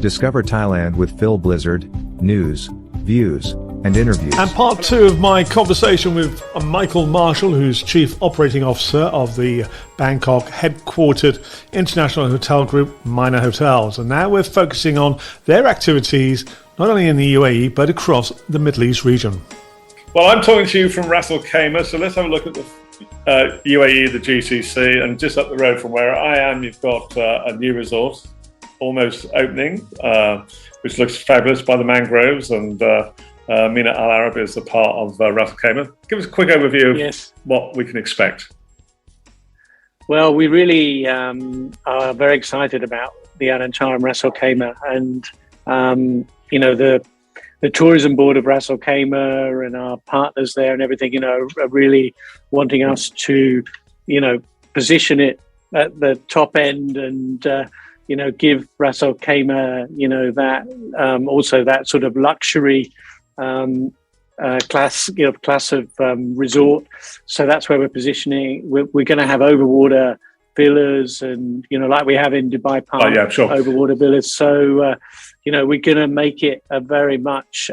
Discover Thailand with Phil Blizzard, news, views, and interviews. And part two of my conversation with Michael Marshall, who's Chief Operating Officer of the Bangkok headquartered international hotel group Minor Hotels. And now we're focusing on their activities, not only in the UAE, but across the Middle East region. Well, I'm talking to you from Ras Al Khaimah, so let's have a look at the UAE, the GCC, and just up the road from where I am, you've got a new resort almost opening, which looks fabulous by the mangroves, and Mina Al Arab is a part of Ras Al Khaimah. Give us a quick overview of what we can expect. Well, we really are very excited about the Anantara Ras Al Khaimah, and the tourism board of Ras Al Khaimah and our partners there and everything, are really wanting us to, position it at the top end and, give Ras Al Khaimah, that also that sort of luxury class of resort. So that's where we're positioning. We're going to have overwater villas and, like we have in Dubai Palm, overwater villas. So, we're going to make it a very much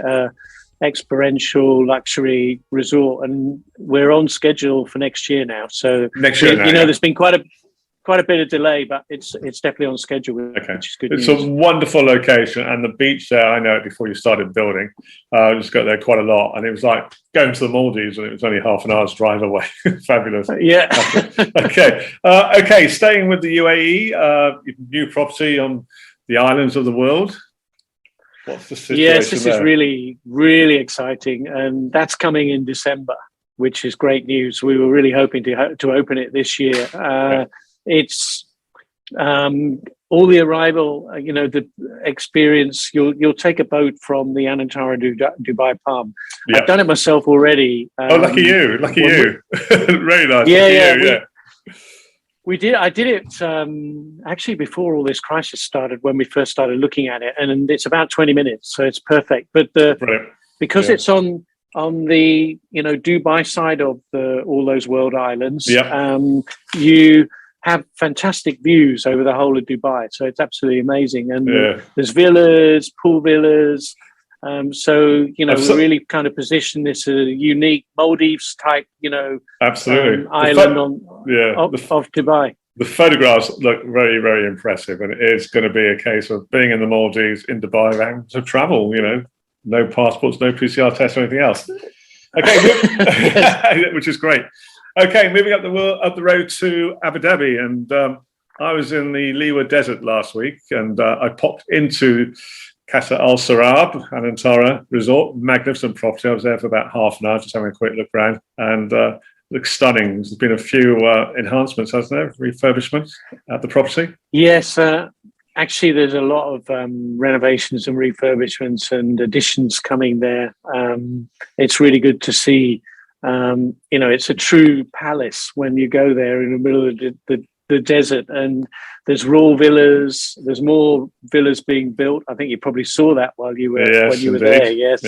experiential luxury resort, and we're on schedule for next year now. So next year, there's been quite a bit of delay, but it's definitely on schedule, which is good news. It's a wonderful location, and the beach there, I know it before you started building. I just got there quite a lot, and it was like going to the Maldives, and it was only half an hour's drive away. Fabulous. Yeah. Okay. Staying with the UAE, new property on the islands of the world. What's the situation? Yes, this is really, really exciting, and that's coming in December, which is great news. We were really hoping to open it this year. It's all the arrival, the experience. You'll take a boat from the Anantara Dubai Palm. I've done it myself already. Lucky you! Very nice. Yeah. We did. I did it actually before all this crisis started, when we first started looking at it, and it's about 20 minutes, so it's perfect. But because it's on the Dubai side of all those world islands, you have fantastic views over the whole of Dubai. So it's absolutely amazing, and there's villas, pool villas. So we really kind of position this as a unique Maldives type, absolutely island of Dubai. The photographs look very, very impressive, and it's going to be a case of being in the Maldives, in Dubai, and to travel. No passports, no PCR tests, or anything else. Okay, which is great. Okay, moving up the road to Abu Dhabi, and I was in the Liwa Desert last week, and I popped into Casa Al Sarab, Anantara Resort, magnificent property. I was there for about half an hour, just having a quick look around, and looks stunning. There's been a few enhancements, hasn't there? Refurbishments at the property? Yes, actually, there's a lot of renovations and refurbishments and additions coming there. It's really good to see. It's a true palace when you go there in the middle of the desert, and there's raw villas. There's more villas being built. I think you probably saw that while you were there. Yes,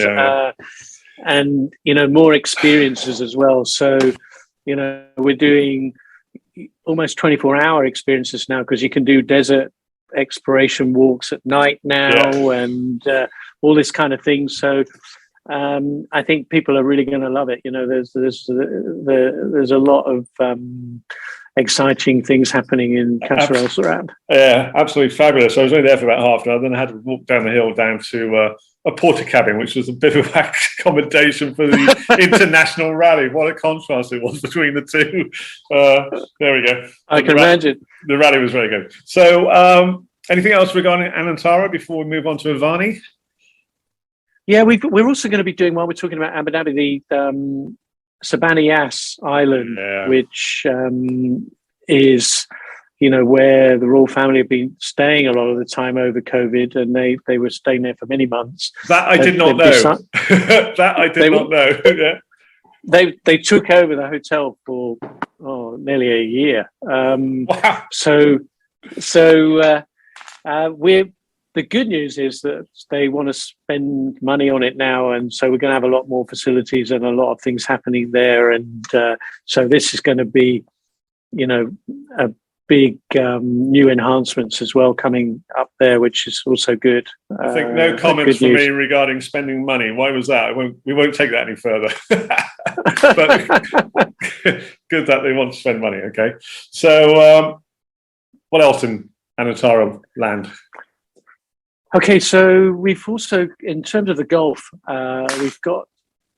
and more experiences as well. So we're doing almost 24-hour experiences now, because you can do desert exploration walks at night now, and all this kind of thing. So I think people are really going to love it. There's a lot of exciting things happening in Casa Al Sarab. Yeah, absolutely fabulous. I was only there for about half an hour, then I had to walk down the hill down to a porter cabin, which was a bivouac accommodation for the international rally. What a contrast it was between the two. There we go. I can imagine. The rally was very good. So anything else regarding Anantara before we move on to Avani? Yeah, we're also going to be doing, while we're talking about Abu Dhabi, the Sabani Yas Island, which is, where the royal family have been staying a lot of the time over COVID, and they were staying there for many months. That I did not know. That I did not know. They took over the hotel for nearly a year. Wow. So the good news is that they want to spend money on it now, and so we're going to have a lot more facilities and a lot of things happening there. And so this is going to be, a big new enhancements as well coming up there, which is also good. I think no comments from me regarding spending money. Why was that? We won't take that any further. But good that they want to spend money. Okay. So what else in Anantara land? Okay, so we've also, in terms of the Gulf, we've got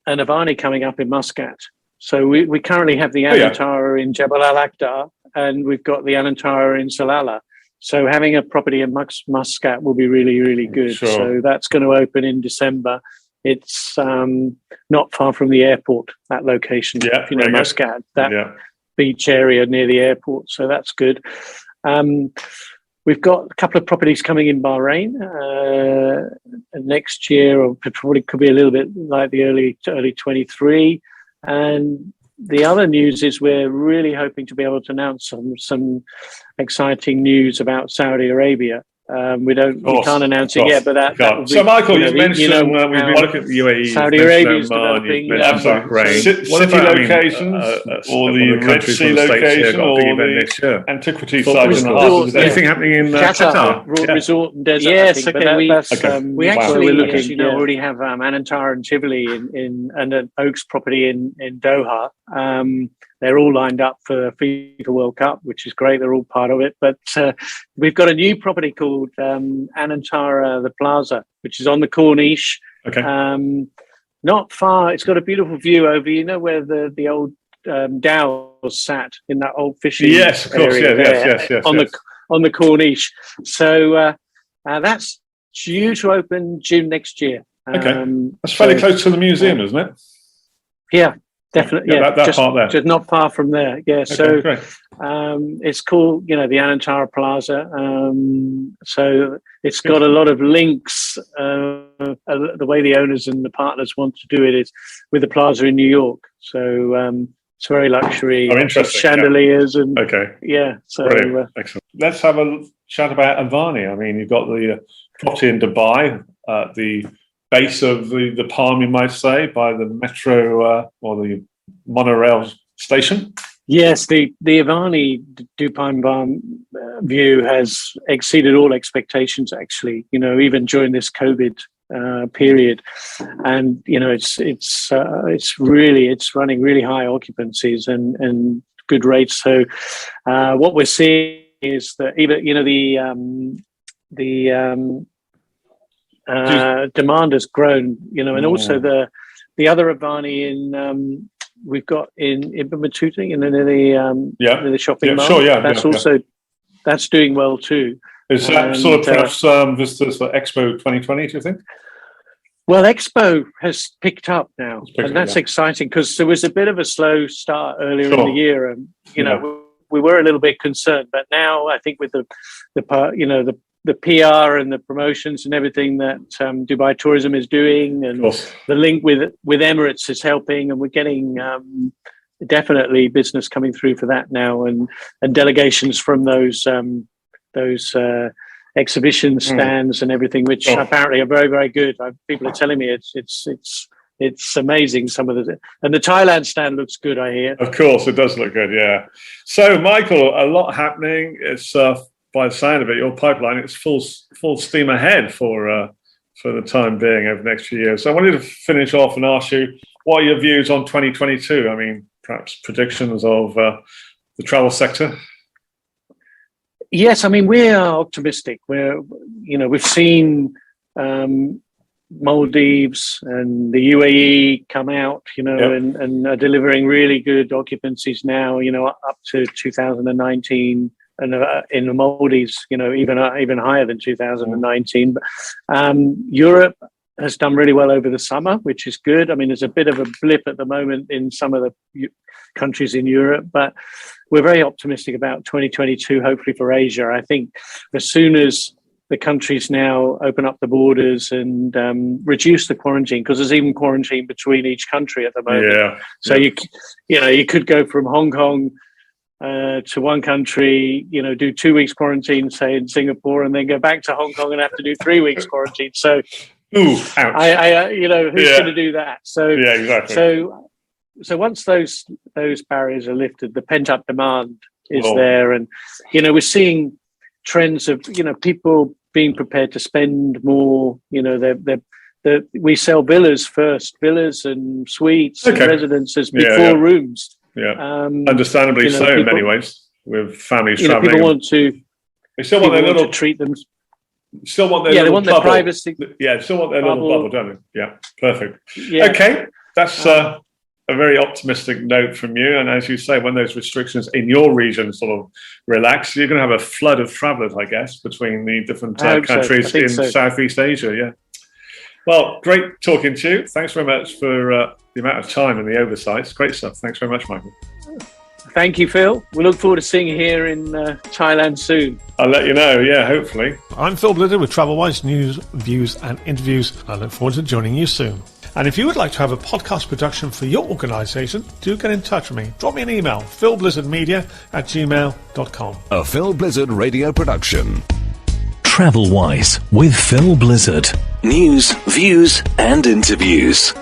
an Avani coming up in Muscat. So we currently have the Anantara in Jebel Al Akhdar, and we've got the Anantara in Salalah. So having a property in Muscat will be really, really good. Sure. So that's going to open in December. It's not far from the airport, that location. Yeah, if you know Muscat, that yeah. beach area near the airport. So that's good. We've got a couple of properties coming in Bahrain next year, or probably could be a little bit like the early 23. And the other news is we're really hoping to be able to announce some exciting news about Saudi Arabia. We can't announce it yet, but that will be, so Michael, you mentioned we've been looking at the UAE, Saudi Arabia is developing Bahrain, city locations, or the Red Sea location, or the antiquity sites in the heart. Is anything happening in Qatar? Resort and desert. Yes, we actually, already have Anantara and Tivoli and an Oaks property in Doha. They're all lined up for FIFA World Cup, which is great. They're all part of it. But we've got a new property called Anantara the Plaza, which is on the Corniche. Okay. Not far. It's got a beautiful view over, where the old dhows sat in that old fishing yes, of course. area Yes. On the Corniche. So that's due to open June next year. Okay. That's fairly close to the museum, isn't it? Yeah. Definitely, that part there. Just not far from there. Yeah, Okay, so great. It's called, the Anantara Plaza. So it's got a lot of links. The way the owners and the partners want to do it is with the plaza in New York. So it's very luxury. Interesting. Chandeliers and So excellent. Let's have a chat about Avani. I mean, you've got the property in Dubai, the base of the palm, you might say, by the metro or the monorail station. Yes, the Avani Dubai Palm view has exceeded all expectations. Actually, even during this COVID period, and it's running really high occupancies and good rates. So what we're seeing is that even demand has grown, and also the other Avani in we've got in Ibn Battuta, in the shopping mall. Sure, that's doing well too. Is that sort of perhaps visitors for Expo 2020? Do you think? Well, Expo has picked up now, and that's exciting because there was a bit of a slow start earlier in the year, and we were a little bit concerned. But now I think with the PR and the promotions and everything that Dubai Tourism is doing, and the link with Emirates is helping, and we're getting definitely business coming through for that now, and delegations from those exhibition stands and everything, which apparently are very, very good. People are telling me it's amazing. Some of and the Thailand stand looks good, I hear. Of course, it does look good. Yeah. So, Michael, a lot happening. It's by the sound of it, your pipeline, it's full steam ahead for the time being over the next few years. So I wanted to finish off and ask you, what are your views on 2022? I mean, perhaps predictions of the travel sector? Yes, I mean, we are optimistic. We've seen Maldives and the UAE come out, and are delivering really good occupancies now, up to 2019. And in the Maldives, even higher than 2019. Europe has done really well over the summer, which is good. I mean, there's a bit of a blip at the moment in some of the countries in Europe, but we're very optimistic about 2022, hopefully for Asia. I think as soon as the countries now open up the borders and reduce the quarantine, because there's even quarantine between each country at the moment. Yeah. So you could go from Hong Kong to one country, do 2 weeks quarantine, say in Singapore, and then go back to Hong Kong and have to do 3 weeks quarantine. So, ouch. Who's going to do that? So, exactly. So once those barriers are lifted, the pent up demand is there. And, we're seeing trends of, people being prepared to spend more. We sell villas and suites and residences before rooms. Yeah, understandably so in many ways, with families traveling. People want to. They still want their little. To treat them. Still want their they little want bubble. their privacy. Yeah, still want their little bubble, don't they? Yeah, perfect. Yeah. Okay, that's a very optimistic note from you. And as you say, when those restrictions in your region sort of relax, you're going to have a flood of travellers, I guess, between the different countries in Southeast Asia. Yeah. Well, great talking to you. Thanks very much for the amount of time and the oversights. Great stuff. Thanks very much, Michael. Thank you, Phil. We look forward to seeing you here in Thailand soon. I'll let you know, hopefully. I'm Phil Blizzard with TravelWise news, views and interviews. I look forward to joining you soon. And if you would like to have a podcast production for your organisation, do get in touch with me. Drop me an email, philblizzardmedia@gmail.com. A Phil Blizzard radio production. TravelWise with Phil Blizzard. News, views and interviews.